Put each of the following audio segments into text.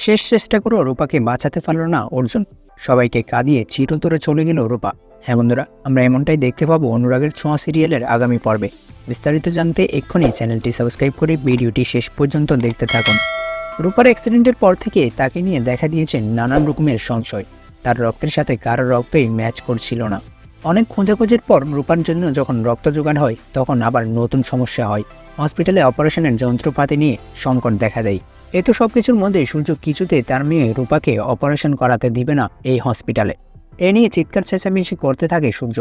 শেষ চেষ্টা করেও রূপাকে বাঁচাতে পারল না অর্জুন। সবাইকে কাঁদিয়ে চিরতরে চলে গেল রূপা। হ্যাঁ বন্ধুরা, আমরা এমনটাই দেখতে পাবো অনুরাগের ছোঁয়া সিরিয়ালের আগামী পর্বে। বিস্তারিত জানতে এক্ষুনি চ্যানেলটি সাবস্ক্রাইব করে ভিডিওটি শেষ পর্যন্ত দেখতে থাকুন। রূপার অ্যাক্সিডেন্টের পর থেকে তাকে নিয়ে দেখা দিয়েছে নানান রকমের সংশয়। তার রক্তের সাথে কারো রক্তই ম্যাচ করছিল না। অনেক খোঁজাখুঁজির পর রূপার জন্য যখন রক্ত জোগাড় হয়, তখন আবার নতুন সমস্যা হয়। হসপিটালে অপারেশনের যন্ত্রপাতি নিয়ে সংকট দেখা দেয়। এ তো সবকিছুর মধ্যে সূর্য কিছুতে তার মেয়ে রূপাকে অপারেশন করাতে দিবে না এই হসপিটালে। এ নিয়ে চিৎকার চেঁচামেচি করতে থাকে সূর্য।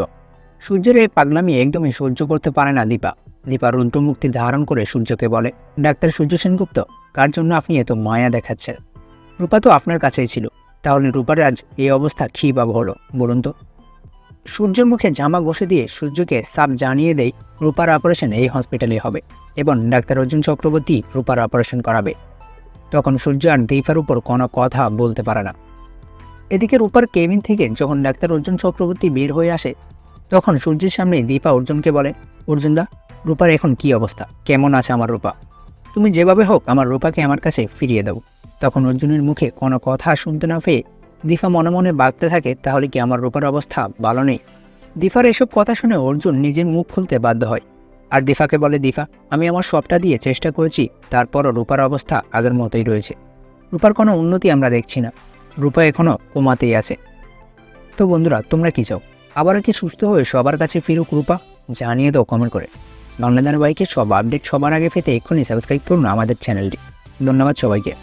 সূর্যের এই পাগলামি একদমই সহ্য করতে পারে না দীপা। দীপা রুদ্র মুক্তি ধারণ করে সূর্যকে বলে, ডাক্তার সূর্য সেনগুপ্ত, কার জন্য আপনি এত মায়া দেখাচ্ছেন? রূপা তো আপনার কাছেই ছিল, তাহলে রূপার আজ এই অবস্থা কীভাবে হলো বলুন তো? সূর্যের মুখে জামা ঘষে দিয়ে সূর্যকে সাপ জানিয়ে দেয় রূপার অপারেশন এই হসপিটালে হবে এবং ডাক্তার অর্জুন চক্রবর্তী রূপার অপারেশন করাবে। তখন সূর্য আর দীপার উপর কোনো কথা বলতে পারে না। এদিকে রূপার কেবিন থেকে যখন ডাক্তার অর্জুন চক্রবর্তী বের হয়ে আসে, তখন সূর্যের সামনে দীপা অর্জুনকে বলে, অর্জুনদা, রূপার এখন কি অবস্থা, কেমন আছে আমার রূপা? তুমি যেভাবে হোক আমার রূপাকে আমার কাছে ফিরিয়ে দাও। তখন অর্জুনের মুখে কোনো কথা শুনতে না পেয়ে দীপা মনে মনে ভাবতে থাকে, তাহলে কি আমার রূপার অবস্থা ভালো নেই? দীপার এসব কথা শুনে অর্জুন নিজের মুখ খুলতে বাধ্য হয় আর দীপাকে বলে, দীপা, আমি আমার সবটা দিয়ে চেষ্টা করেছি, তারপরও রূপার অবস্থা আগের মতোই রয়েছে। রূপার কোনো উন্নতি আমরা দেখছি না, রূপা এখনও কোমাতেই আছে। তো বন্ধুরা, তোমরা কি চাও? আবারও কি সুস্থ হয়ে সবার কাছে ফিরুক রূপা? জানিয়ে দাও কমেন্ট করে। বাংলা ধারাবাহিকের সব আপডেট সবার আগে পেতে এক্ষুনি সাবস্ক্রাইব করুন আমাদের চ্যানেলটি। ধন্যবাদ সবাইকে।